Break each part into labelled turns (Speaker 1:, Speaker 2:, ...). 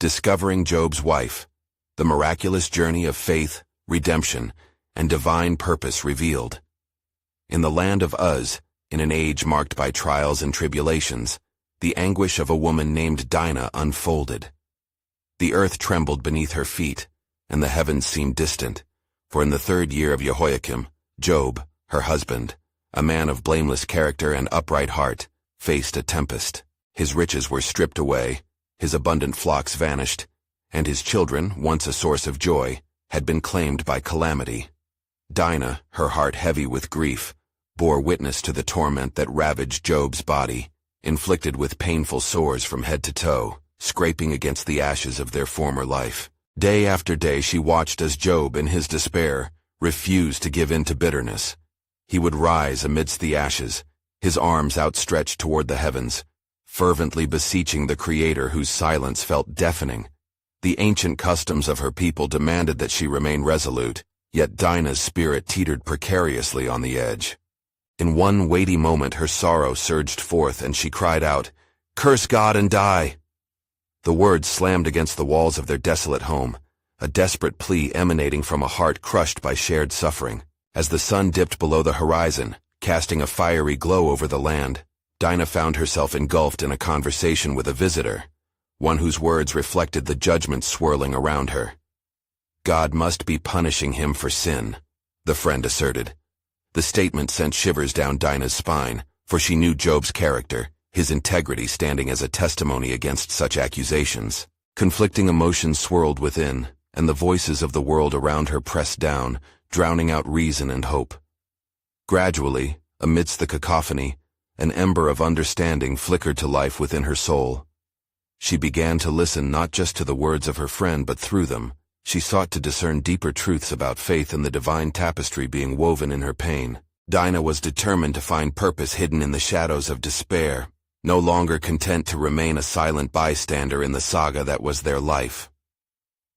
Speaker 1: Discovering Job's Wife, the miraculous journey of faith, redemption, and divine purpose revealed. In the land of Uz, in an age marked by trials and tribulations, the anguish of a woman named Dinah unfolded. The earth trembled beneath her feet, and the heavens seemed distant, for in the 3rd year of Jehoiakim, Job, her husband, a man of blameless character and upright heart, faced a tempest. His riches were stripped away, his abundant flocks vanished, and his children, once a source of joy, had been claimed by calamity. Dinah, her heart heavy with grief, bore witness to the torment that ravaged Job's body, inflicted with painful sores from head to toe, scraping against the ashes of their former life. Day after day she watched as Job, in his despair, refused to give in to bitterness. He would rise amidst the ashes, his arms outstretched toward the heavens, fervently beseeching the Creator whose silence felt deafening. The ancient customs of her people demanded that she remain resolute, yet Dinah's spirit teetered precariously on the edge. In one weighty moment her sorrow surged forth and she cried out, "Curse God and die!" The words slammed against the walls of their desolate home, a desperate plea emanating from a heart crushed by shared suffering. As the sun dipped below the horizon, casting a fiery glow over the land, Dinah found herself engulfed in a conversation with a visitor, one whose words reflected the judgment swirling around her. God must be punishing him for sin, the friend asserted. The statement sent shivers down Dinah's spine, for she knew Job's character, his integrity standing as a testimony against such accusations. Conflicting emotions swirled within, and the voices of the world around her pressed down, drowning out reason and hope. Gradually, amidst the cacophony, an ember of understanding flickered to life within her soul. She began to listen not just to the words of her friend, but through them, she sought to discern deeper truths about faith and the divine tapestry being woven in her pain. Dinah was determined to find purpose hidden in the shadows of despair, no longer content to remain a silent bystander in the saga that was their life.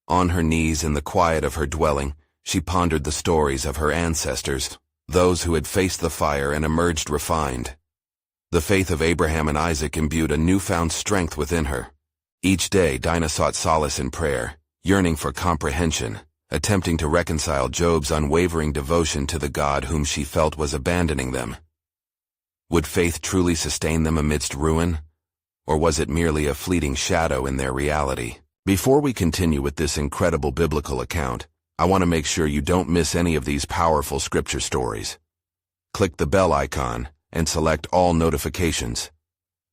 Speaker 1: On her knees in the quiet of her dwelling, she pondered the stories of her ancestors, those who had faced the fire and emerged refined. The faith of Abraham and Isaac imbued a newfound strength within her. Each day Dinah sought solace in prayer, yearning for comprehension, attempting to reconcile Job's unwavering devotion to the God whom she felt was abandoning them. Would faith truly sustain them amidst ruin, or was it merely a fleeting shadow in their reality? Before we continue with this incredible biblical account, I want to make sure you don't miss any of these powerful scripture stories. Click the bell icon and select all notifications.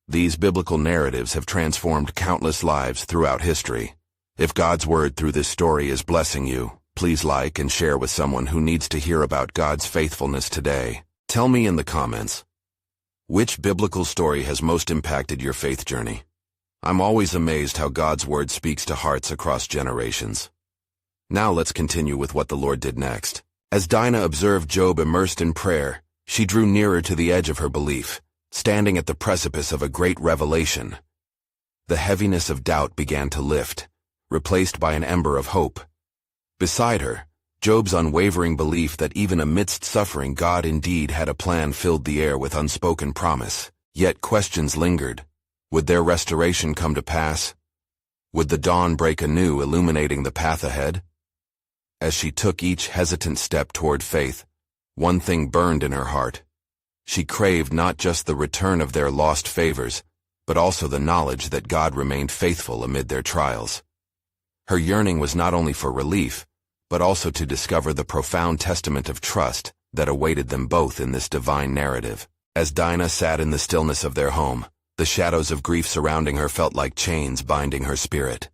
Speaker 1: These biblical narratives have transformed countless lives throughout history. If God's word through this story is blessing you, please like and share with someone who needs to hear about God's faithfulness today. Tell me in the comments, which biblical story has most impacted your faith journey? I'm always amazed how God's word speaks to hearts across generations. Now let's continue with what the Lord did next. As Dinah observed Job immersed in prayer, she drew nearer to the edge of her belief, standing at the precipice of a great revelation. The heaviness of doubt began to lift, replaced by an ember of hope. Beside her, Job's unwavering belief that even amidst suffering God indeed had a plan filled the air with unspoken promise. Yet questions lingered. Would their restoration come to pass? Would the dawn break anew, illuminating the path ahead? As she took each hesitant step toward faith, one thing burned in her heart. She craved not just the return of their lost favors, but also the knowledge that God remained faithful amid their trials. Her yearning was not only for relief, but also to discover the profound testament of trust that awaited them both in this divine narrative. As Dinah sat in the stillness of their home, the shadows of grief surrounding her felt like chains binding her spirit.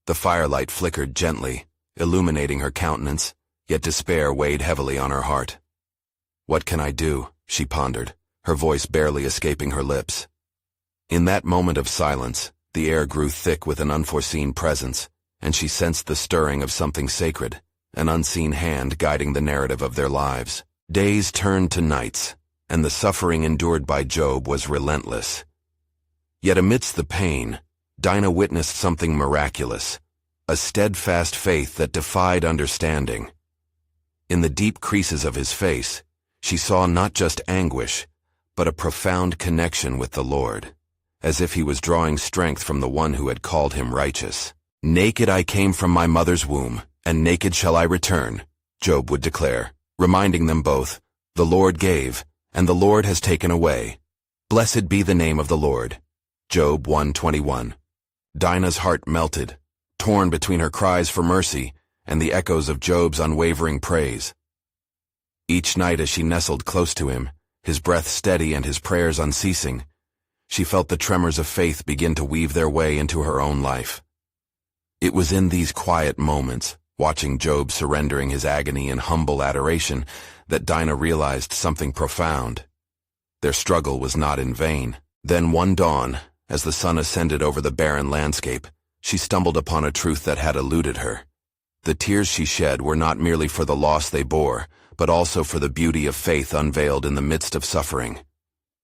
Speaker 1: The firelight flickered gently, illuminating her countenance, yet despair weighed heavily on her heart. "What can I do?" she pondered, her voice barely escaping her lips. In that moment of silence, the air grew thick with an unforeseen presence, and she sensed the stirring of something sacred, an unseen hand guiding the narrative of their lives. Days turned to nights, and the suffering endured by Job was relentless. Yet amidst the pain, Dinah witnessed something miraculous, a steadfast faith that defied understanding. In the deep creases of his face, she saw not just anguish, but a profound connection with the Lord, as if he was drawing strength from the one who had called him righteous. "Naked I came from my mother's womb, and naked shall I return," Job would declare, reminding them both, "The Lord gave, and the Lord has taken away. Blessed be the name of the Lord." Job 1:21. Dinah's heart melted, torn between her cries for mercy and the echoes of Job's unwavering praise. Each night as she nestled close to him, his breath steady and his prayers unceasing, she felt the tremors of faith begin to weave their way into her own life. It was in these quiet moments, watching Job surrendering his agony in humble adoration, that Dinah realized something profound. Their struggle was not in vain. Then one dawn, as the sun ascended over the barren landscape, she stumbled upon a truth that had eluded her. The tears she shed were not merely for the loss they bore, but also for the beauty of faith unveiled in the midst of suffering.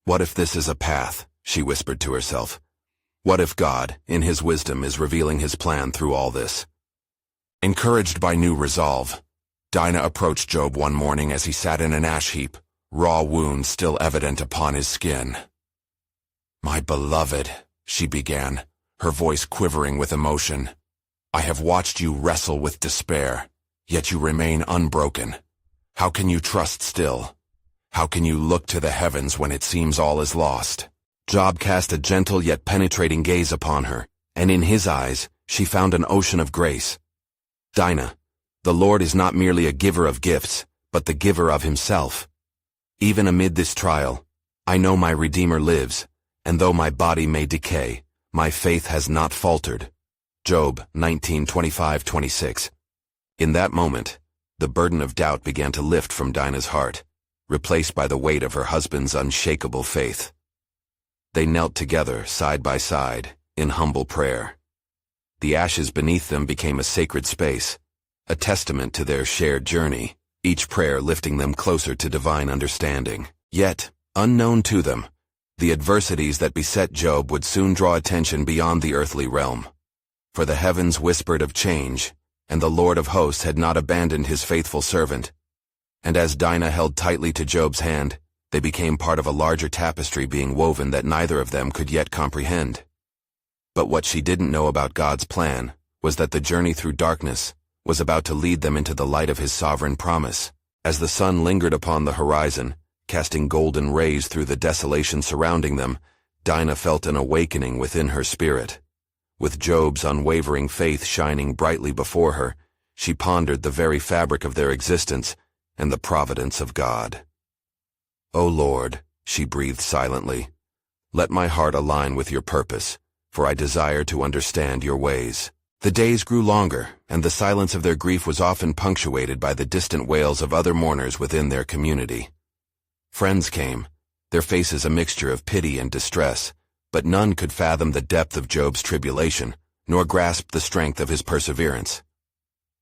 Speaker 1: "What if this is a path?" she whispered to herself. "What if God, in His wisdom, is revealing His plan through all this?" Encouraged by new resolve, Dinah approached Job one morning as he sat in an ash heap, raw wounds still evident upon his skin. "My beloved," she began, her voice quivering with emotion, "I have watched you wrestle with despair, yet you remain unbroken. How can you trust still? How can you look to the heavens when it seems all is lost?" Job cast a gentle yet penetrating gaze upon her, and in his eyes she found an ocean of grace. "Dinah, the Lord is not merely a giver of gifts, but the giver of Himself. Even amid this trial, I know my Redeemer lives, and though my body may decay, my faith has not faltered." Job 19:25-26. In that moment, the burden of doubt began to lift from Dinah's heart, replaced by the weight of her husband's unshakable faith. They knelt together, side by side, in humble prayer. The ashes beneath them became a sacred space, a testament to their shared journey, each prayer lifting them closer to divine understanding. Yet, unknown to them, the adversities that beset Job would soon draw attention beyond the earthly realm. For the heavens whispered of change, and the Lord of hosts had not abandoned His faithful servant. And as Dinah held tightly to Job's hand, they became part of a larger tapestry being woven that neither of them could yet comprehend. But what she didn't know about God's plan was that the journey through darkness was about to lead them into the light of His sovereign promise. As the sun lingered upon the horizon, casting golden rays through the desolation surrounding them, Dinah felt an awakening within her spirit. With Job's unwavering faith shining brightly before her, she pondered the very fabric of their existence and the providence of God. "O Lord," she breathed silently, "let my heart align with your purpose, for I desire to understand your ways." The days grew longer, and the silence of their grief was often punctuated by the distant wails of other mourners within their community. Friends came, their faces a mixture of pity and distress, but none could fathom the depth of Job's tribulation, nor grasp the strength of his perseverance.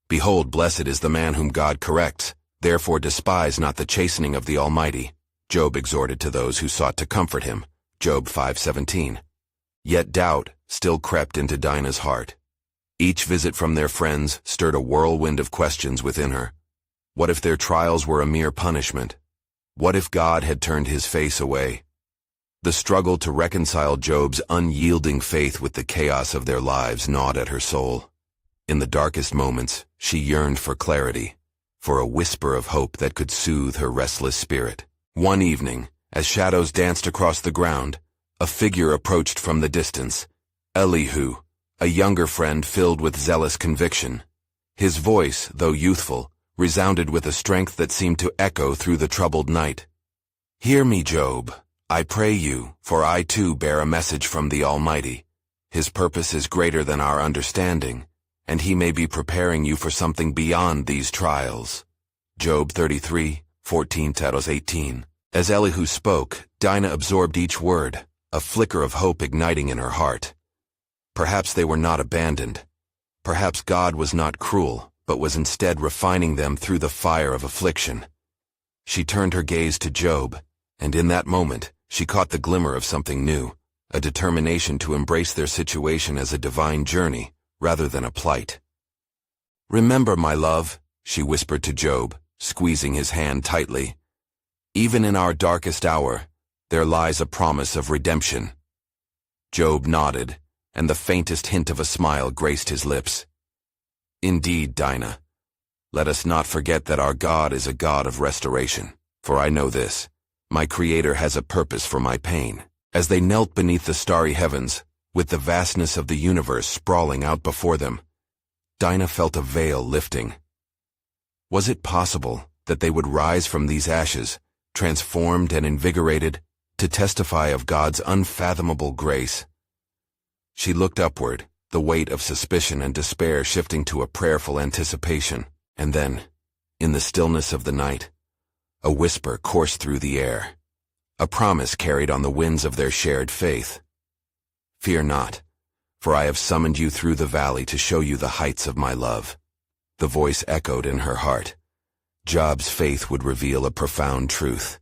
Speaker 1: "Behold, blessed is the man whom God corrects, therefore despise not the chastening of the Almighty," Job exhorted to those who sought to comfort him, Job 5:17. Yet doubt still crept into Dinah's heart. Each visit from their friends stirred a whirlwind of questions within her. What if their trials were a mere punishment? What if God had turned His face away? The struggle to reconcile Job's unyielding faith with the chaos of their lives gnawed at her soul. In the darkest moments, she yearned for clarity, for a whisper of hope that could soothe her restless spirit. One evening, as shadows danced across the ground, a figure approached from the distance, Elihu, a younger friend filled with zealous conviction. His voice, though youthful, resounded with a strength that seemed to echo through the troubled night. "Hear me, Job, I pray you, for I too bear a message from the Almighty. His purpose is greater than our understanding, and He may be preparing you for something beyond these trials." Job 33:14-18. As Elihu spoke, Dinah absorbed each word, a flicker of hope igniting in her heart. Perhaps they were not abandoned. Perhaps God was not cruel, but was instead refining them through the fire of affliction. She turned her gaze to Job, and in that moment, she caught the glimmer of something new, a determination to embrace their situation as a divine journey, rather than a plight. "Remember, my love," she whispered to Job, squeezing his hand tightly, "even in our darkest hour, there lies a promise of redemption." Job nodded, and the faintest hint of a smile graced his lips. "Indeed, Dinah. Let us not forget that our God is a God of restoration, for I know this, my Creator has a purpose for my pain." As they knelt beneath the starry heavens, with the vastness of the universe sprawling out before them, Dinah felt a veil lifting. Was it possible that they would rise from these ashes, transformed and invigorated, to testify of God's unfathomable grace? She looked upward, the weight of suspicion and despair shifting to a prayerful anticipation, and then, in the stillness of the night, a whisper coursed through the air, a promise carried on the winds of their shared faith. "Fear not, for I have summoned you through the valley to show you the heights of my love." The voice echoed in her heart. Job's faith would reveal a profound truth.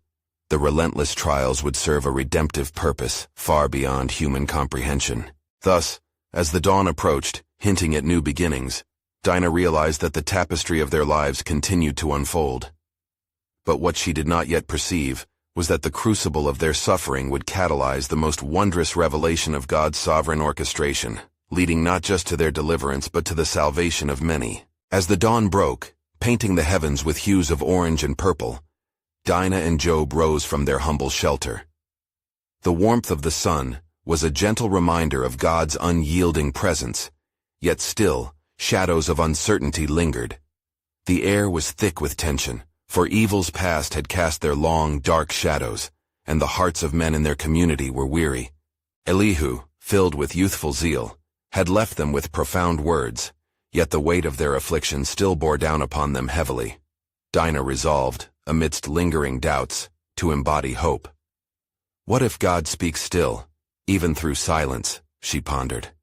Speaker 1: The relentless trials would serve a redemptive purpose far beyond human comprehension. Thus, as the dawn approached, hinting at new beginnings, Dinah realized that the tapestry of their lives continued to unfold. But what she did not yet perceive was that the crucible of their suffering would catalyze the most wondrous revelation of God's sovereign orchestration, leading not just to their deliverance but to the salvation of many. As the dawn broke, painting the heavens with hues of orange and purple, Dinah and Job rose from their humble shelter. The warmth of the sun was a gentle reminder of God's unyielding presence, yet still, shadows of uncertainty lingered. The air was thick with tension, for evils past had cast their long, dark shadows, and the hearts of men in their community were weary. Elihu, filled with youthful zeal, had left them with profound words, yet the weight of their affliction still bore down upon them heavily. Dinah resolved, amidst lingering doubts, to embody hope. What if God speaks still, even through silence, she pondered.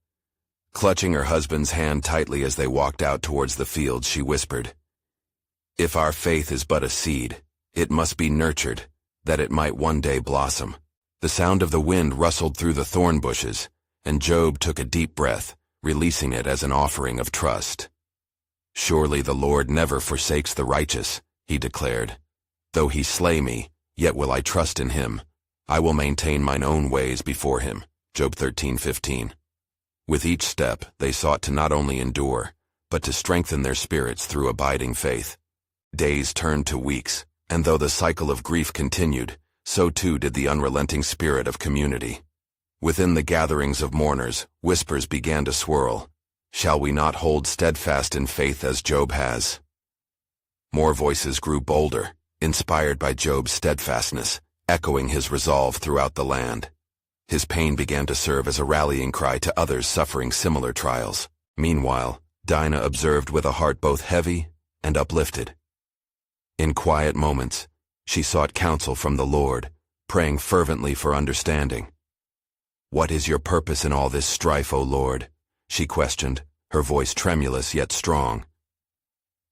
Speaker 1: Clutching her husband's hand tightly as they walked out towards the fields, she whispered, "If our faith is but a seed, it must be nurtured, that it might one day blossom." The sound of the wind rustled through the thorn bushes, and Job took a deep breath, releasing it as an offering of trust. "Surely the Lord never forsakes the righteous," he declared. "Though he slay me, yet will I trust in him. I will maintain mine own ways before him." Job 13:15. With each step, they sought to not only endure, but to strengthen their spirits through abiding faith. Days turned to weeks, and though the cycle of grief continued, so too did the unrelenting spirit of community. Within the gatherings of mourners, whispers began to swirl. Shall we not hold steadfast in faith as Job has? More voices grew bolder, inspired by Job's steadfastness, echoing his resolve throughout the land. His pain began to serve as a rallying cry to others suffering similar trials. Meanwhile, Dinah observed with a heart both heavy and uplifted. In quiet moments, she sought counsel from the Lord, praying fervently for understanding. "What is your purpose in all this strife, O Lord?" she questioned, her voice tremulous yet strong.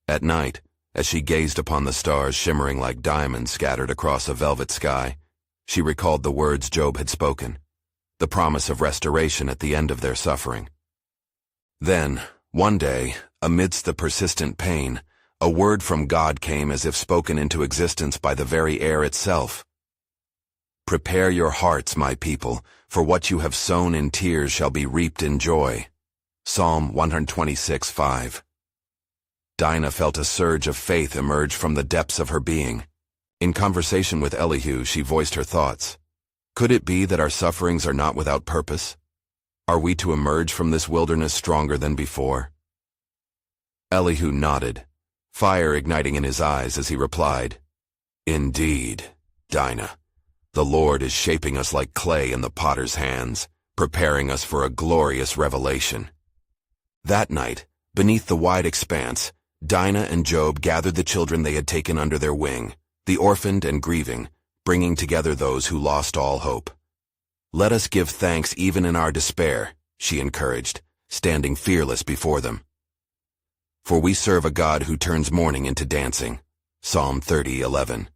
Speaker 1: At night, as she gazed upon the stars shimmering like diamonds scattered across a velvet sky, she recalled the words Job had spoken, the promise of restoration at the end of their suffering. Then, one day, amidst the persistent pain, a word from God came as if spoken into existence by the very air itself. "Prepare your hearts, my people, for what you have sown in tears shall be reaped in joy." Psalm 126:5. Dinah felt a surge of faith emerge from the depths of her being. In conversation with Elihu, she voiced her thoughts. Could it be that our sufferings are not without purpose? Are we to emerge from this wilderness stronger than before? Elihu nodded, fire igniting in his eyes as he replied, "Indeed, Dinah, the Lord is shaping us like clay in the potter's hands, preparing us for a glorious revelation." That night, beneath the wide expanse, Dinah and Job gathered the children they had taken under their wing, the orphaned and grieving, bringing together those who lost all hope. "Let us give thanks even in our despair," she encouraged, standing fearless before them. "For we serve a God who turns mourning into dancing." Psalm 30:11.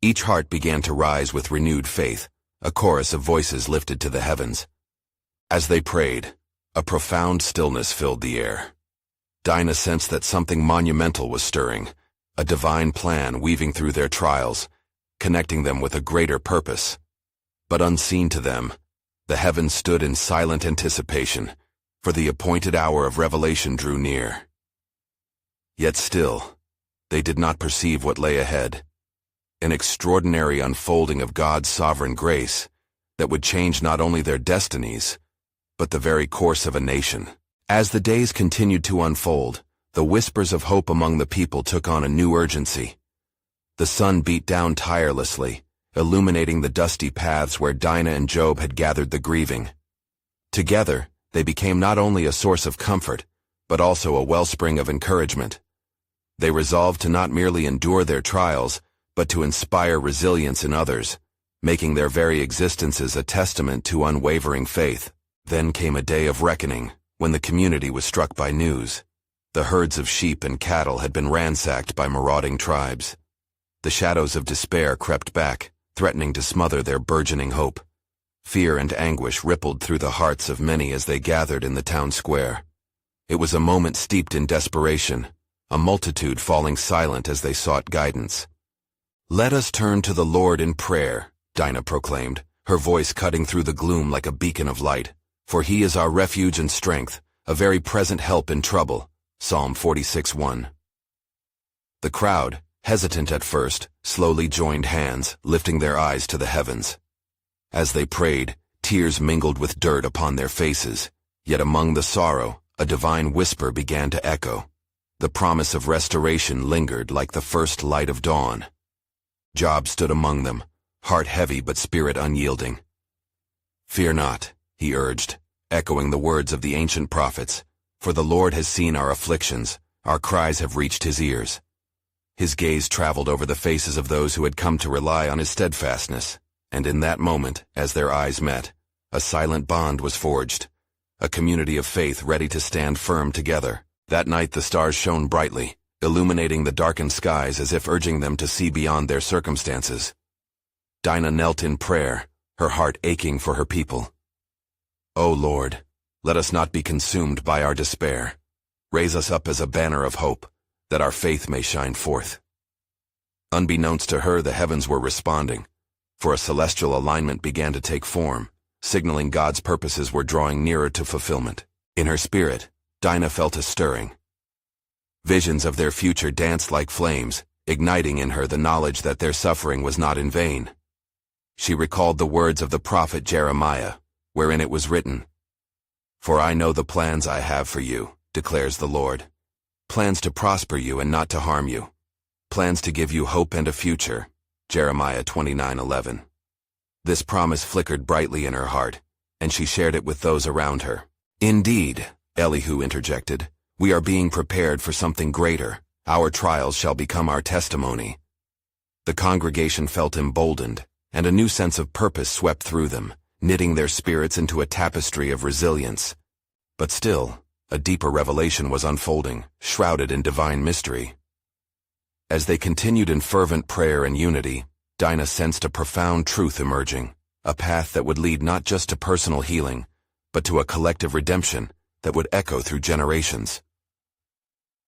Speaker 1: Each heart began to rise with renewed faith, a chorus of voices lifted to the heavens. As they prayed, a profound stillness filled the air. Dinah sensed that something monumental was stirring, a divine plan weaving through their trials, connecting them with a greater purpose. But unseen to them, The heavens stood in silent anticipation, for the appointed hour of revelation drew near. Yet still, they did not perceive what lay ahead. An extraordinary unfolding of God's sovereign grace that would change not only their destinies, but the very course of a nation. As the days continued to unfold, the whispers of hope among the people took on a new urgency. The sun beat down tirelessly, illuminating the dusty paths where Dinah and Job had gathered the grieving. Together, they became not only a source of comfort, but also a wellspring of encouragement. They resolved to not merely endure their trials, but to inspire resilience in others, making their very existences a testament to unwavering faith. Then came a day of reckoning, when the community was struck by news. The herds of sheep and cattle had been ransacked by marauding tribes. The shadows of despair crept back, threatening to smother their burgeoning hope. Fear and anguish rippled through the hearts of many as they gathered in the town square. It was a moment steeped in desperation, a multitude falling silent as they sought guidance. "Let us turn to the Lord in prayer," Dinah proclaimed, her voice cutting through the gloom like a beacon of light. "For he is our refuge and strength, a very present help in trouble." Psalm 46:1. The crowd, hesitant at first, slowly joined hands, lifting their eyes to the heavens. As they prayed, tears mingled with dirt upon their faces, yet among the sorrow, a divine whisper began to echo. The promise of restoration lingered like the first light of dawn. Job stood among them, heart heavy but spirit unyielding. "Fear not," he urged, echoing the words of the ancient prophets, "for the Lord has seen our afflictions, our cries have reached his ears." His gaze traveled over the faces of those who had come to rely on his steadfastness, and in that moment, as their eyes met, a silent bond was forged, a community of faith ready to stand firm together. That night the stars shone brightly, illuminating the darkened skies as if urging them to see beyond their circumstances. Dinah knelt in prayer, her heart aching for her people. "O Lord, let us not be consumed by our despair. Raise us up as a banner of hope, that our faith may shine forth." Unbeknownst to her, the heavens were responding, for a celestial alignment began to take form, signaling God's purposes were drawing nearer to fulfillment. In her spirit, Dinah felt a stirring. Visions of their future danced like flames, igniting in her the knowledge that their suffering was not in vain. She recalled the words of the prophet Jeremiah, wherein it was written, "For I know the plans I have for you, declares the Lord. Plans to prosper you and not to harm you. Plans to give you hope and a future." Jeremiah 29:11. This promise flickered brightly in her heart, and she shared it with those around her. "Indeed," Elihu interjected, "we are being prepared for something greater. Our trials shall become our testimony." The congregation felt emboldened, and a new sense of purpose swept through them, knitting their spirits into a tapestry of resilience. But still, a deeper revelation was unfolding, shrouded in divine mystery. As they continued in fervent prayer and unity, Dinah sensed a profound truth emerging, a path that would lead not just to personal healing, but to a collective redemption that would echo through generations.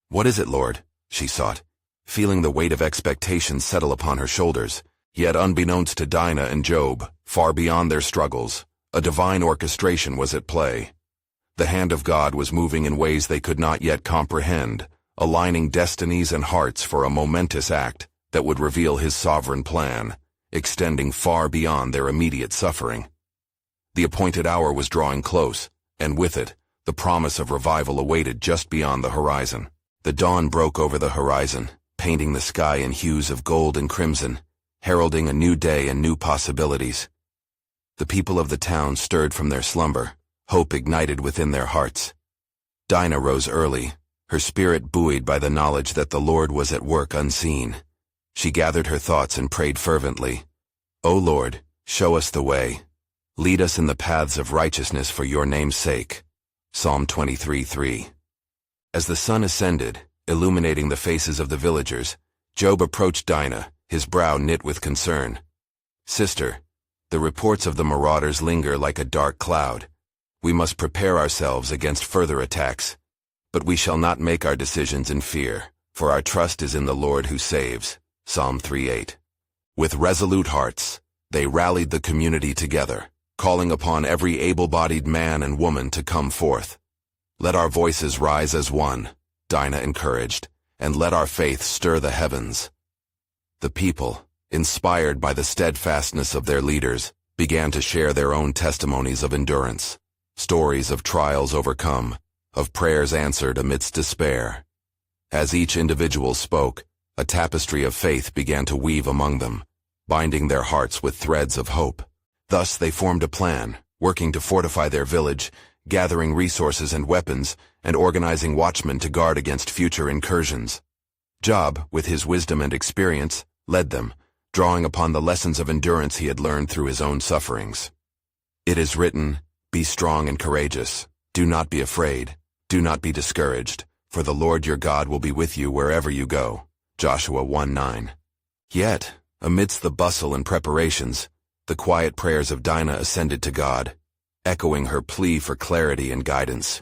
Speaker 1: "What is it, Lord?" she sought, feeling the weight of expectation settle upon her shoulders. Yet unbeknownst to Dinah and Job, far beyond their struggles, a divine orchestration was at play. The hand of God was moving in ways they could not yet comprehend, aligning destinies and hearts for a momentous act that would reveal his sovereign plan, extending far beyond their immediate suffering. The appointed hour was drawing close, and with it, the promise of revival awaited just beyond the horizon. The dawn broke over the horizon, painting the sky in hues of gold and crimson, heralding a new day and new possibilities. The people of the town stirred from their slumber, hope ignited within their hearts. Dinah rose early, her spirit buoyed by the knowledge that the Lord was at work unseen. She gathered her thoughts and prayed fervently. "O Lord, show us the way. Lead us in the paths of righteousness for your name's sake." Psalm 23:3. As the sun ascended, illuminating the faces of the villagers, Job approached Dinah, his brow knit with concern. "Sister, the reports of the marauders linger like a dark cloud. We must prepare ourselves against further attacks. But we shall not make our decisions in fear, for our trust is in the Lord who saves." Psalm 3:8. With resolute hearts, they rallied the community together, calling upon every able-bodied man and woman to come forth. "Let our voices rise as one," Dinah encouraged, "and let our faith stir the heavens." The people, inspired by the steadfastness of their leaders, began to share their own testimonies of endurance, stories of trials overcome, of prayers answered amidst despair. As each individual spoke, a tapestry of faith began to weave among them, binding their hearts with threads of hope. Thus they formed a plan, working to fortify their village, gathering resources and weapons, and organizing watchmen to guard against future incursions. Job, with his wisdom and experience, led them, drawing upon the lessons of endurance he had learned through his own sufferings. "It is written, 'Be strong and courageous. Do not be afraid. Do not be discouraged, for the Lord your God will be with you wherever you go.'" Joshua 1:9. Yet, amidst the bustle and preparations, the quiet prayers of Dinah ascended to God, echoing her plea for clarity and guidance.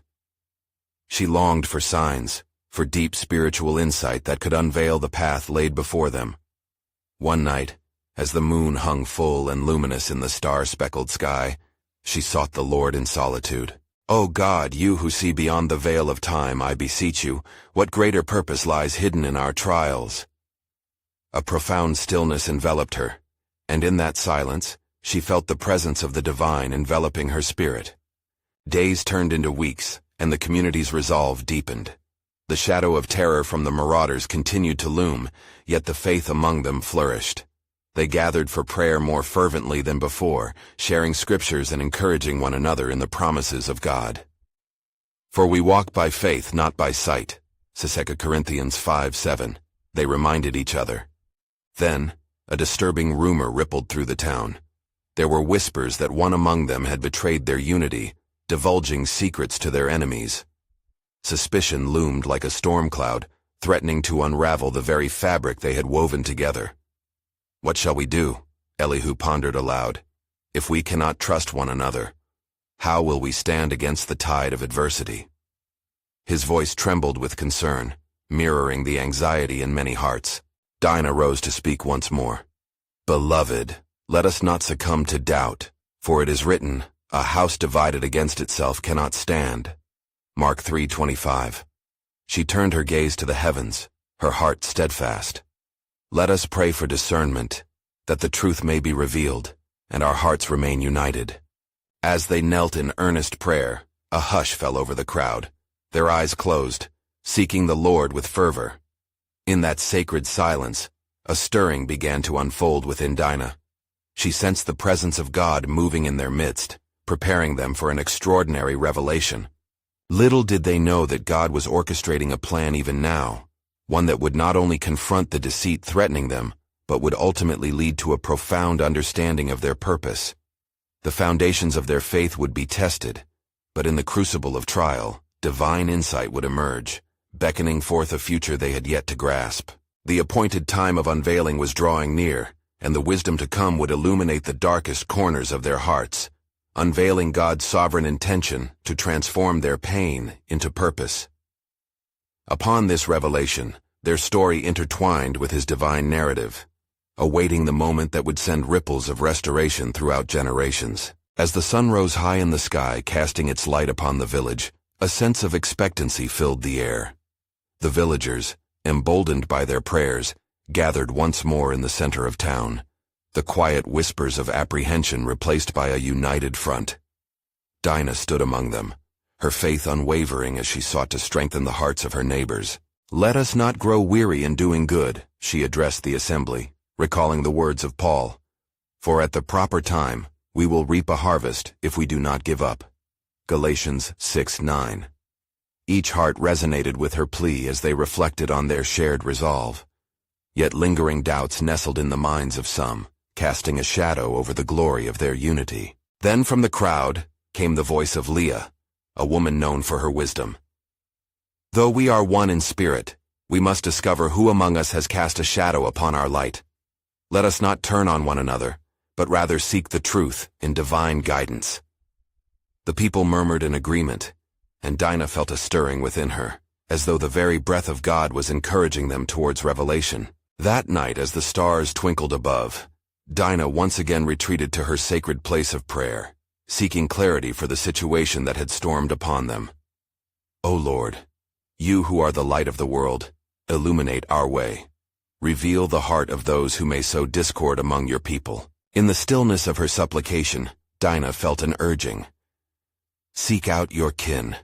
Speaker 1: She longed for signs, for deep spiritual insight that could unveil the path laid before them. One night, as the moon hung full and luminous in the star-speckled sky, she sought the Lord in solitude. "O God, you who see beyond the veil of time, I beseech you, what greater purpose lies hidden in our trials?" A profound stillness enveloped her, and in that silence, she felt the presence of the divine enveloping her spirit. Days turned into weeks, and the community's resolve deepened. The shadow of terror from the marauders continued to loom, yet the faith among them flourished. They gathered for prayer more fervently than before, sharing scriptures and encouraging one another in the promises of God. "For we walk by faith, not by sight," 2 Corinthians 5:7. They reminded each other. Then, a disturbing rumor rippled through the town. There were whispers that one among them had betrayed their unity, divulging secrets to their enemies. Suspicion loomed like a storm cloud, threatening to unravel the very fabric they had woven together. "What shall we do?" Elihu pondered aloud. "If we cannot trust one another, how will we stand against the tide of adversity?" His voice trembled with concern, mirroring the anxiety in many hearts. Dinah rose to speak once more. "Beloved, let us not succumb to doubt, for it is written, 'A house divided against itself cannot stand.'" Mark 3:25. She turned her gaze to the heavens, her heart steadfast. "Let us pray for discernment, that the truth may be revealed, and our hearts remain united." As they knelt in earnest prayer, a hush fell over the crowd, their eyes closed, seeking the Lord with fervor. In that sacred silence, a stirring began to unfold within Dinah. She sensed the presence of God moving in their midst, preparing them for an extraordinary revelation. Little did they know that God was orchestrating a plan even now, one that would not only confront the deceit threatening them, but would ultimately lead to a profound understanding of their purpose. The foundations of their faith would be tested, but in the crucible of trial, divine insight would emerge, beckoning forth a future they had yet to grasp. The appointed time of unveiling was drawing near, and the wisdom to come would illuminate the darkest corners of their hearts, unveiling God's sovereign intention to transform their pain into purpose. Upon this revelation, their story intertwined with his divine narrative, awaiting the moment that would send ripples of restoration throughout generations. As the sun rose high in the sky, casting its light upon the village, a sense of expectancy filled the air. The villagers, emboldened by their prayers, gathered once more in the center of town, the quiet whispers of apprehension replaced by a united front. Dinah stood among them, her faith unwavering as she sought to strengthen the hearts of her neighbors. "Let us not grow weary in doing good," she addressed the assembly, recalling the words of Paul. "For at the proper time, we will reap a harvest if we do not give up." Galatians 6:9. Each heart resonated with her plea as they reflected on their shared resolve. Yet lingering doubts nestled in the minds of some, casting a shadow over the glory of their unity. Then from the crowd came the voice of Leah, a woman known for her wisdom. "Though we are one in spirit, we must discover who among us has cast a shadow upon our light. Let us not turn on one another, but rather seek the truth in divine guidance." The people murmured in agreement, and Dinah felt a stirring within her, as though the very breath of God was encouraging them towards revelation. That night, as the stars twinkled above, Dinah once again retreated to her sacred place of prayer, seeking clarity for the situation that had stormed upon them. O Lord, you who are the light of the world, illuminate our way. Reveal the heart of those who may sow discord among your people. In the stillness of her supplication, Dinah felt an urging. Seek out your kin.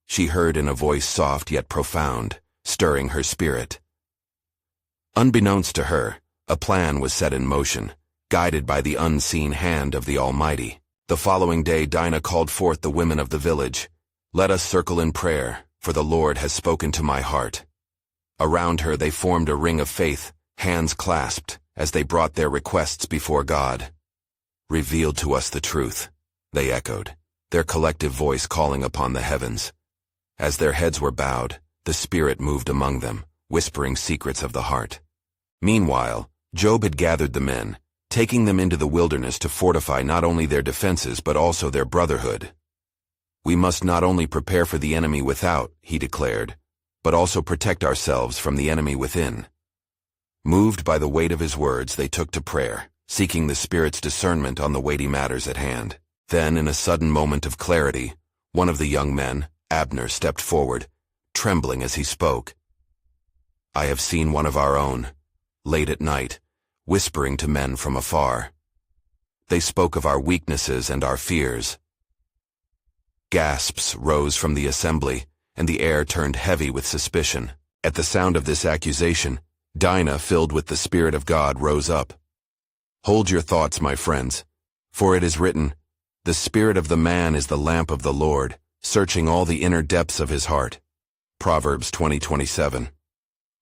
Speaker 1: She heard in a voice soft yet profound, stirring her spirit. Unbeknownst to her, a plan was set in motion, guided by the unseen hand of the Almighty. The following day Dinah called forth the women of the village. Let us circle in prayer, for the Lord has spoken to my heart. Around her they formed a ring of faith, hands clasped, as they brought their requests before God. Reveal to us the truth, they echoed, their collective voice calling upon the heavens. As their heads were bowed, the Spirit moved among them, whispering secrets of the heart. Meanwhile, Job had gathered the men, taking them into the wilderness to fortify not only their defenses but also their brotherhood. We must not only prepare for the enemy without, he declared, but also protect ourselves from the enemy within. Moved by the weight of his words, they took to prayer, seeking the Spirit's discernment on the weighty matters at hand. Then, in a sudden moment of clarity, one of the young men, Abner, stepped forward, trembling as he spoke. I have seen one of our own, late at night, whispering to men from afar. They spoke of our weaknesses and our fears. Gasps rose from the assembly, and the air turned heavy with suspicion. At the sound of this accusation, Dinah, filled with the Spirit of God, rose up. Hold your thoughts, my friends, for it is written, the spirit of the man is the lamp of the Lord, searching all the inner depths of his heart. Proverbs 20:27.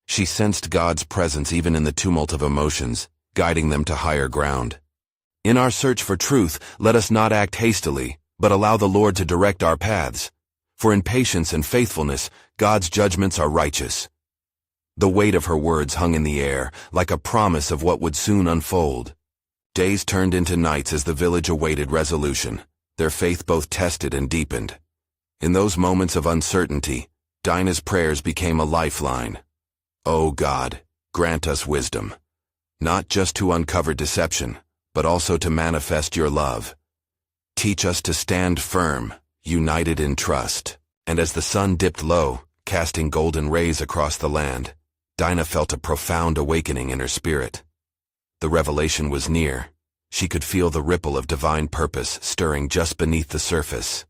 Speaker 1: She sensed God's presence even in the tumult of emotions, guiding them to higher ground. In our search for truth, let us not act hastily, but allow the Lord to direct our paths. For in patience and faithfulness, God's judgments are righteous. The weight of her words hung in the air, like a promise of what would soon unfold. Days turned into nights as the village awaited resolution, their faith both tested and deepened. In those moments of uncertainty, Dinah's prayers became a lifeline. O God, grant us wisdom, not just to uncover deception, but also to manifest your love. Teach us to stand firm, united in trust. And as the sun dipped low, casting golden rays across the land, Dinah felt a profound awakening in her spirit. The revelation was near. She could feel the ripple of divine purpose stirring just beneath the surface.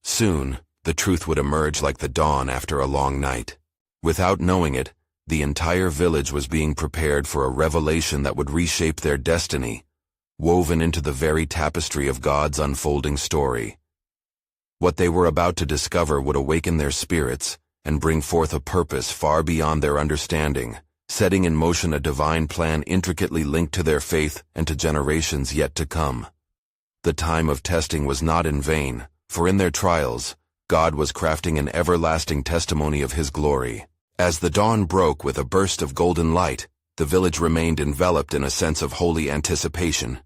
Speaker 1: Soon, the truth would emerge like the dawn after a long night. Without knowing it, the entire village was being prepared for a revelation that would reshape their destiny, woven into the very tapestry of God's unfolding story. What they were about to discover would awaken their spirits and bring forth a purpose far beyond their understanding, setting in motion a divine plan intricately linked to their faith and to generations yet to come. The time of testing was not in vain, for in their trials, God was crafting an everlasting testimony of His glory. As the dawn broke with a burst of golden light, the village remained enveloped in a sense of holy anticipation.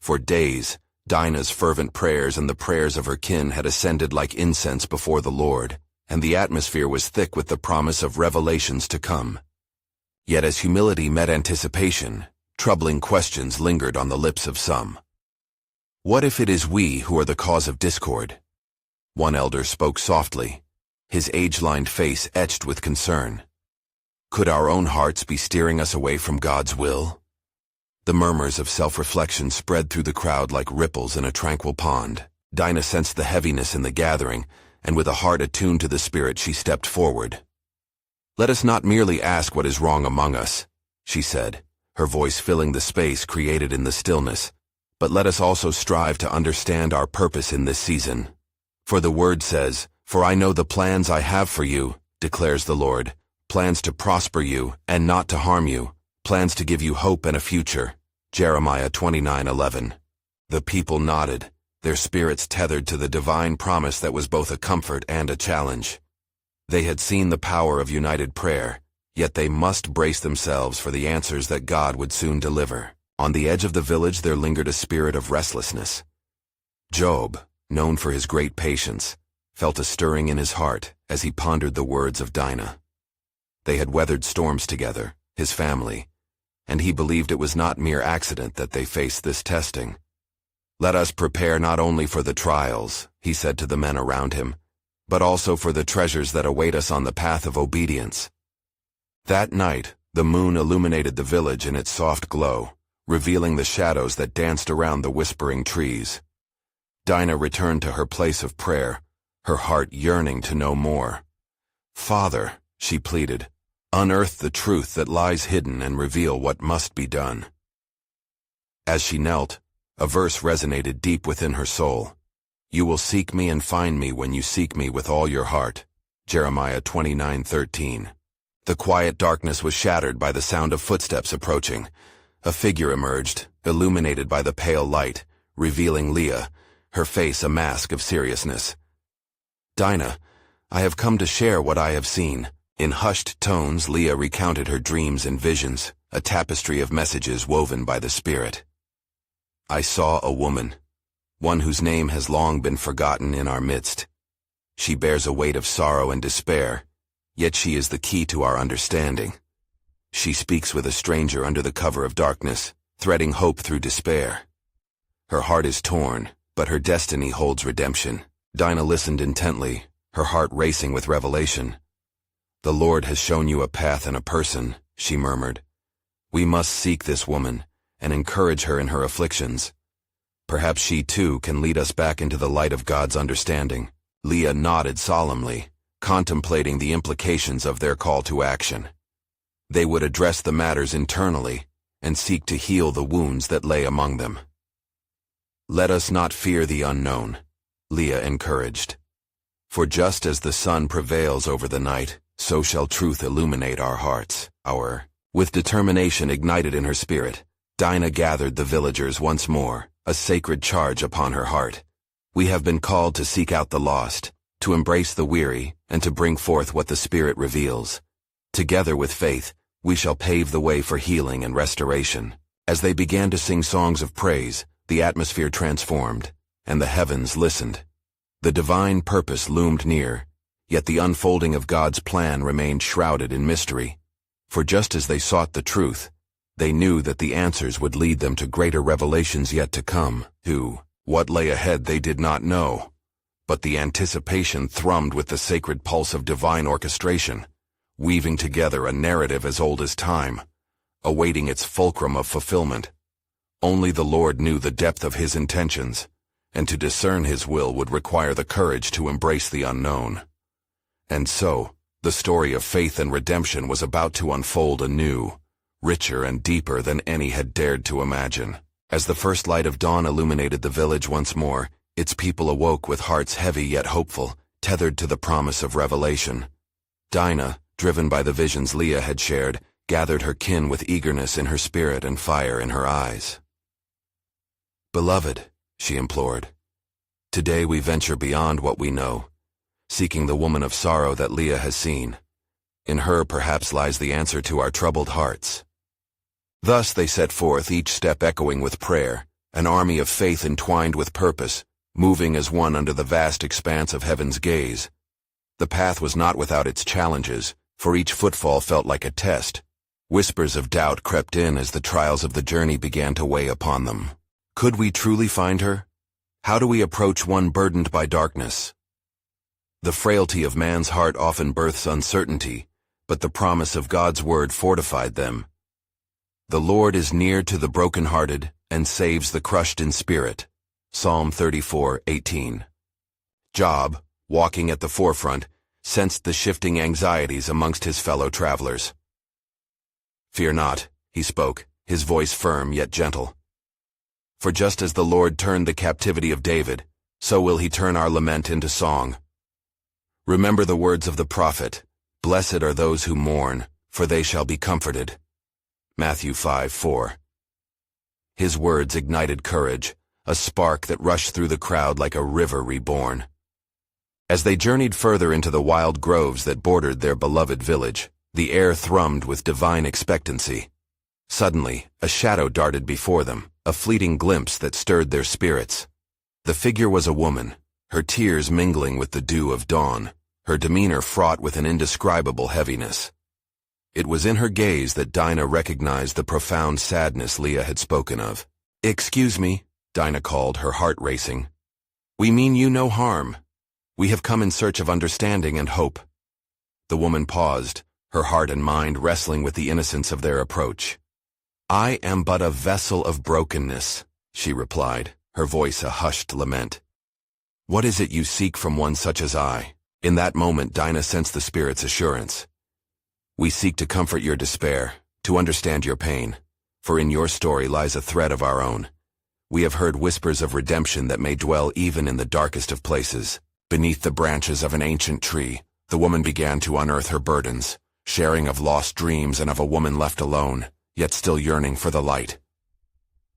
Speaker 1: For days, Dinah's fervent prayers and the prayers of her kin had ascended like incense before the Lord, and the atmosphere was thick with the promise of revelations to come. Yet as humility met anticipation, troubling questions lingered on the lips of some. What if it is we who are the cause of discord? One elder spoke softly, his age-lined face etched with concern. Could our own hearts be steering us away from God's will? The murmurs of self-reflection spread through the crowd like ripples in a tranquil pond. Dinah sensed the heaviness in the gathering, and with a heart attuned to the Spirit she stepped forward. Let us not merely ask what is wrong among us, she said, her voice filling the space created in the stillness, but let us also strive to understand our purpose in this season. For the Word says, For I know the plans I have for you, declares the Lord, plans to prosper you and not to harm you, plans to give you hope and a future. Jeremiah 29:11. The people nodded, their spirits tethered to the divine promise that was both a comfort and a challenge. They had seen the power of united prayer, yet they must brace themselves for the answers that God would soon deliver. On the edge of the village there lingered a spirit of restlessness. Job, known for his great patience, felt a stirring in his heart as he pondered the words of Dinah. They had weathered storms together, his family, and he believed it was not mere accident that they faced this testing. Let us prepare not only for the trials, he said to the men around him, but also for the treasures that await us on the path of obedience. That night, the moon illuminated the village in its soft glow, revealing the shadows that danced around the whispering trees. Dinah returned to her place of prayer, her heart yearning to know more. "Father," she pleaded, "unearth the truth that lies hidden and reveal what must be done." As she knelt, a verse resonated deep within her soul. "You will seek me and find me when you seek me with all your heart." Jeremiah 29:13. The quiet darkness was shattered by the sound of footsteps approaching. A figure emerged, illuminated by the pale light, revealing Leah, her face a mask of seriousness. "Dinah, I have come to share what I have seen." In hushed tones, Leah recounted her dreams and visions, a tapestry of messages woven by the Spirit. "I saw a woman, one whose name has long been forgotten in our midst. She bears a weight of sorrow and despair, yet she is the key to our understanding. She speaks with a stranger under the cover of darkness, threading hope through despair. Her heart is torn, but her destiny holds redemption." Dinah listened intently, her heart racing with revelation. "The Lord has shown you a path and a person," she murmured. "We must seek this woman and encourage her in her afflictions. Perhaps she too can lead us back into the light of God's understanding." Leah nodded solemnly, contemplating the implications of their call to action. They would address the matters internally and seek to heal the wounds that lay among them. "Let us not fear the unknown," Leah encouraged. "For just as the sun prevails over the night, so shall truth illuminate our hearts." With determination ignited in her spirit, Dinah gathered the villagers once more, a sacred charge upon her heart. "We have been called to seek out the lost, to embrace the weary, and to bring forth what the Spirit reveals. Together with faith, we shall pave the way for healing and restoration." As they began to sing songs of praise, the atmosphere transformed, and the heavens listened. The divine purpose loomed near, yet the unfolding of God's plan remained shrouded in mystery. For just as they sought the truth, they knew that the answers would lead them to greater revelations yet to come. What lay ahead they did not know, but the anticipation thrummed with the sacred pulse of divine orchestration, weaving together a narrative as old as time, awaiting its fulcrum of fulfillment. Only the Lord knew the depth of his intentions, and to discern his will would require the courage to embrace the unknown. And so, the story of faith and redemption was about to unfold anew, richer and deeper than any had dared to imagine. As the first light of dawn illuminated the village once more, its people awoke with hearts heavy yet hopeful, tethered to the promise of revelation. Dinah, driven by the visions Leah had shared, gathered her kin with eagerness in her spirit and fire in her eyes. "Beloved," she implored, "today we venture beyond what we know, seeking the woman of sorrow that Leah has seen. In her perhaps lies the answer to our troubled hearts." Thus they set forth, each step echoing with prayer, an army of faith entwined with purpose, moving as one under the vast expanse of heaven's gaze. The path was not without its challenges, for each footfall felt like a test. Whispers of doubt crept in as the trials of the journey began to weigh upon them. Could we truly find her? How do we approach one burdened by darkness? The frailty of man's heart often births uncertainty, but the promise of God's word fortified them. "The Lord is near to the brokenhearted and saves the crushed in spirit." Psalm 34:18. Job, walking at the forefront, sensed the shifting anxieties amongst his fellow travelers. "Fear not," he spoke, his voice firm yet gentle. "For just as the Lord turned the captivity of David, so will he turn our lament into song. Remember the words of the prophet, 'Blessed are those who mourn, for they shall be comforted.' Matthew 5:4. His words ignited courage, a spark that rushed through the crowd like a river reborn. As they journeyed further into the wild groves that bordered their beloved village, the air thrummed with divine expectancy. Suddenly, a shadow darted before them, a fleeting glimpse that stirred their spirits. The figure was a woman, her tears mingling with the dew of dawn, her demeanor fraught with an indescribable heaviness. It was in her gaze that Dinah recognized the profound sadness Leah had spoken of. "Excuse me," Dinah called, her heart racing. "We mean you no harm. We have come in search of understanding and hope." The woman paused, her heart and mind wrestling with the innocence of their approach. "I am but a vessel of brokenness," she replied, her voice a hushed lament. "What is it you seek from one such as I?" In that moment, Dinah sensed the Spirit's assurance. "We seek to comfort your despair, to understand your pain, for in your story lies a thread of our own. We have heard whispers of redemption that may dwell even in the darkest of places." Beneath the branches of an ancient tree, the woman began to unearth her burdens, sharing of lost dreams and of a woman left alone, yet still yearning for the light.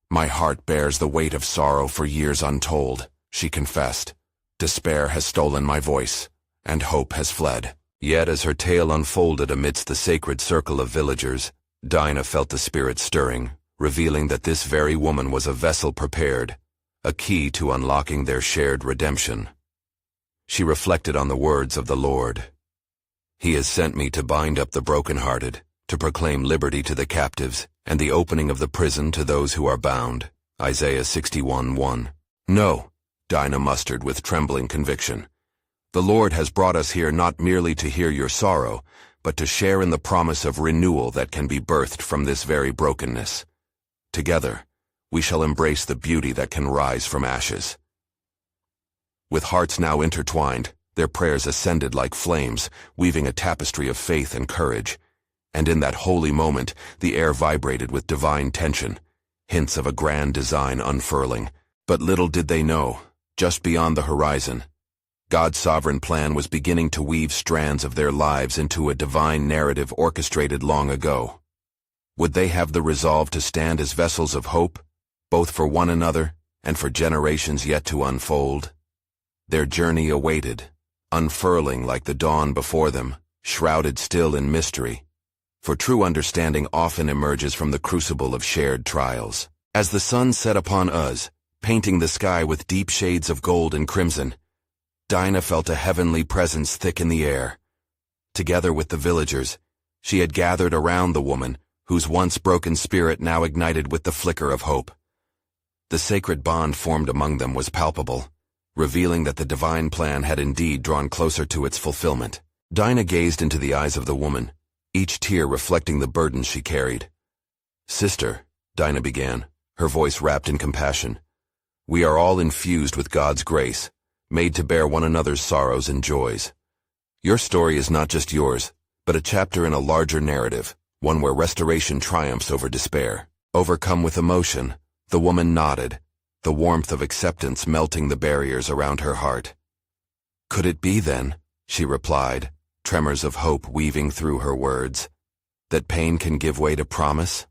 Speaker 1: "My heart bears the weight of sorrow for years untold," she confessed. "Despair has stolen my voice, and hope has fled." Yet as her tale unfolded amidst the sacred circle of villagers, Dinah felt the Spirit stirring, revealing that this very woman was a vessel prepared, a key to unlocking their shared redemption. She reflected on the words of the Lord. "He has sent me to bind up the brokenhearted, to proclaim liberty to the captives, and the opening of the prison to those who are bound." Isaiah 61:1. "No," Dinah mustered with trembling conviction. "The Lord has brought us here not merely to hear your sorrow, but to share in the promise of renewal that can be birthed from this very brokenness. Together, we shall embrace the beauty that can rise from ashes." With hearts now intertwined, their prayers ascended like flames, weaving a tapestry of faith and courage. And in that holy moment, the air vibrated with divine tension, hints of a grand design unfurling. But little did they know, just beyond the horizon, God's sovereign plan was beginning to weave strands of their lives into a divine narrative orchestrated long ago. Would they have the resolve to stand as vessels of hope, both for one another and for generations yet to unfold? Their journey awaited, unfurling like the dawn before them, shrouded still in mystery. For true understanding often emerges from the crucible of shared trials. As the sun set upon us, painting the sky with deep shades of gold and crimson, Dinah felt a heavenly presence thick in the air. Together with the villagers, she had gathered around the woman, whose once broken spirit now ignited with the flicker of hope. The sacred bond formed among them was palpable, revealing that the divine plan had indeed drawn closer to its fulfillment. Dinah gazed into the eyes of the woman, each tear reflecting the burden she carried. "Sister," Dinah began, her voice wrapped in compassion, "we are all infused with God's grace, made to bear one another's sorrows and joys. Your story is not just yours, but a chapter in a larger narrative, one where restoration triumphs over despair." Overcome with emotion, the woman nodded, the warmth of acceptance melting the barriers around her heart. "Could it be, then," she replied, tremors of hope weaving through her words, "that pain can give way to promise?"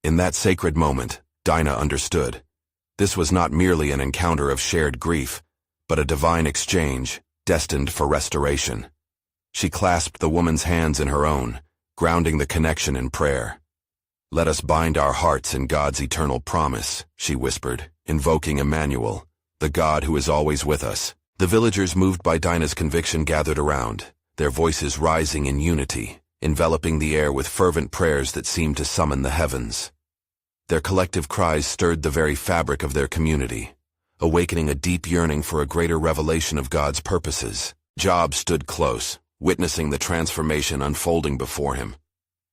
Speaker 1: In that sacred moment, Dinah understood. This was not merely an encounter of shared grief, but a divine exchange, destined for restoration. She clasped the woman's hands in her own, grounding the connection in prayer. "Let us bind our hearts in God's eternal promise," she whispered, invoking Emmanuel, the God who is always with us. The villagers, moved by Dinah's conviction, gathered around, their voices rising in unity, enveloping the air with fervent prayers that seemed to summon the heavens. Their collective cries stirred the very fabric of their community, awakening a deep yearning for a greater revelation of God's purposes. Job stood close, witnessing the transformation unfolding before him.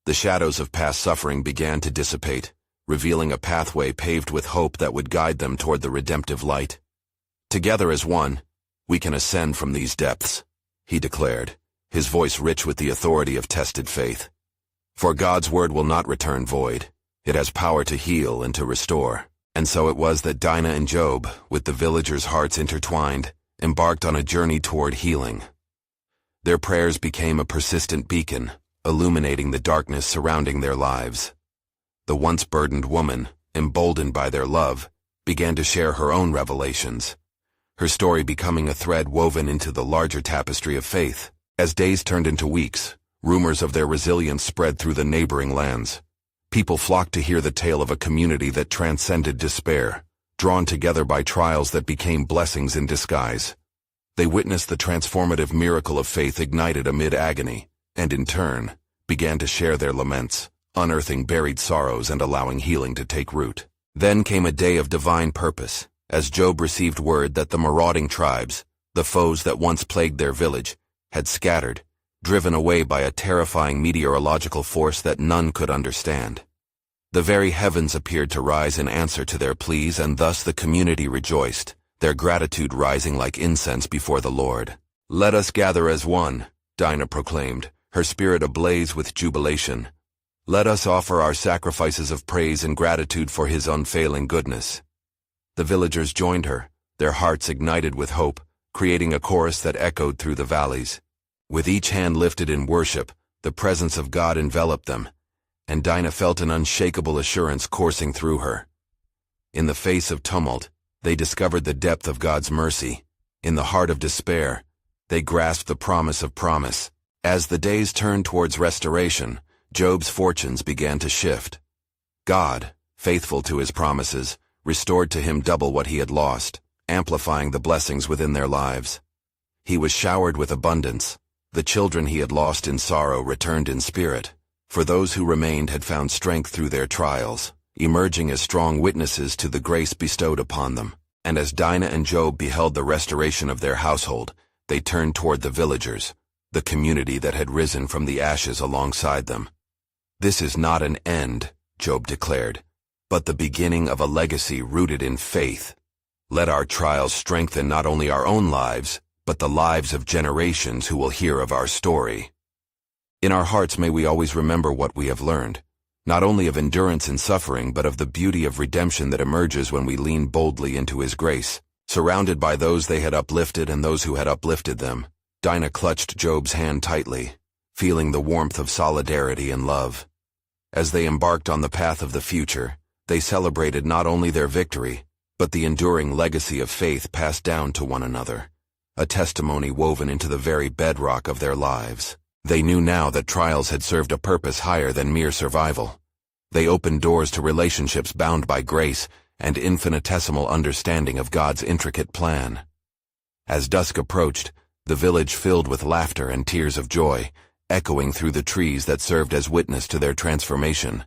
Speaker 1: The shadows of past suffering began to dissipate, revealing a pathway paved with hope that would guide them toward the redemptive light. "Together as one, we can ascend from these depths," he declared, his voice rich with the authority of tested faith. "For God's word will not return void. It has power to heal and to restore." And so it was that Dinah and Job, with the villagers' hearts intertwined, embarked on a journey toward healing. Their prayers became a persistent beacon, illuminating the darkness surrounding their lives. The once burdened woman, emboldened by their love, began to share her own revelations, her story becoming a thread woven into the larger tapestry of faith. As days turned into weeks, rumors of their resilience spread through the neighboring lands. People flocked to hear the tale of a community that transcended despair, drawn together by trials that became blessings in disguise. They witnessed the transformative miracle of faith ignited amid agony, and in turn, began to share their laments, unearthing buried sorrows and allowing healing to take root. Then came a day of divine purpose, as Job received word that the marauding tribes, the foes that once plagued their village, had scattered, driven away by a terrifying meteorological force that none could understand. The very heavens appeared to rise in answer to their pleas, and thus the community rejoiced, their gratitude rising like incense before the Lord. "Let us gather as one," Dinah proclaimed, her spirit ablaze with jubilation. "Let us offer our sacrifices of praise and gratitude for his unfailing goodness." The villagers joined her, their hearts ignited with hope, creating a chorus that echoed through the valleys. With each hand lifted in worship, the presence of God enveloped them, and Dinah felt an unshakable assurance coursing through her. In the face of tumult, they discovered the depth of God's mercy. In the heart of despair, they grasped the promise of promise. As the days turned towards restoration, Job's fortunes began to shift. God, faithful to his promises, restored to him double what he had lost, amplifying the blessings within their lives. He was showered with abundance. The children he had lost in sorrow returned in spirit, for those who remained had found strength through their trials, emerging as strong witnesses to the grace bestowed upon them. And as Dinah and Job beheld the restoration of their household, they turned toward the villagers, the community that had risen from the ashes alongside them. "This is not an end," Job declared, "but the beginning of a legacy rooted in faith. Let our trials strengthen not only our own lives, but the lives of generations who will hear of our story." In our hearts may we always remember what we have learned, not only of endurance in suffering, but of the beauty of redemption that emerges when we lean boldly into his grace. Surrounded by those they had uplifted and those who had uplifted them, Dinah clutched Job's hand tightly, feeling the warmth of solidarity and love. As they embarked on the path of the future, they celebrated not only their victory, but the enduring legacy of faith passed down to one another, a testimony woven into the very bedrock of their lives. They knew now that trials had served a purpose higher than mere survival. They opened doors to relationships bound by grace and infinitesimal understanding of God's intricate plan. As dusk approached, the village filled with laughter and tears of joy, echoing through the trees that served as witness to their transformation.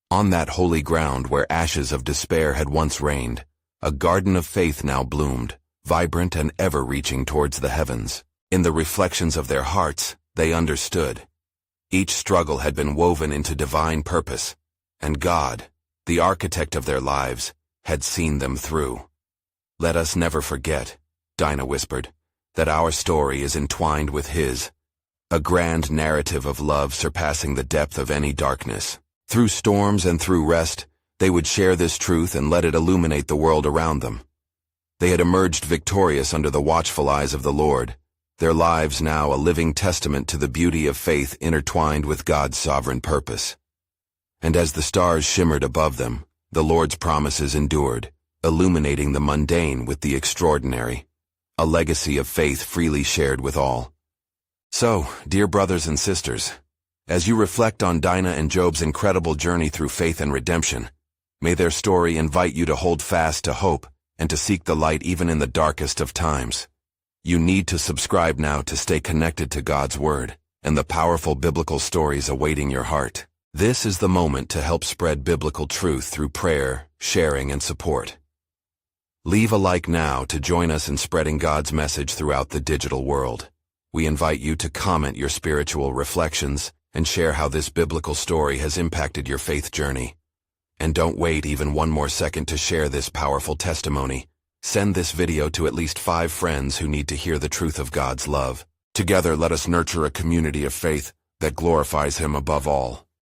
Speaker 1: On that holy ground where ashes of despair had once reigned, a garden of faith now bloomed, vibrant and ever-reaching towards the heavens. In the reflections of their hearts, they understood. Each struggle had been woven into divine purpose, and God, the architect of their lives, had seen them through. "Let us never forget," Dinah whispered, "that our story is entwined with his, a grand narrative of love surpassing the depth of any darkness. Through storms and through rest, they would share this truth and let it illuminate the world around them." They had emerged victorious under the watchful eyes of the Lord, their lives now a living testament to the beauty of faith intertwined with God's sovereign purpose. And as the stars shimmered above them, the Lord's promises endured, illuminating the mundane with the extraordinary, a legacy of faith freely shared with all. So, dear brothers and sisters, as you reflect on Dinah and Job's incredible journey through faith and redemption, may their story invite you to hold fast to hope and to seek the light even in the darkest of times. You need to subscribe now to stay connected to God's Word and the powerful biblical stories awaiting your heart. This is the moment to help spread biblical truth through prayer, sharing, and support. Leave a like now to join us in spreading God's message throughout the digital world. We invite you to comment your spiritual reflections and share how this biblical story has impacted your faith journey. And don't wait even one more second to share this powerful testimony. Send this video to at least 5 friends who need to hear the truth of God's love. Together, let us nurture a community of faith that glorifies Him above all.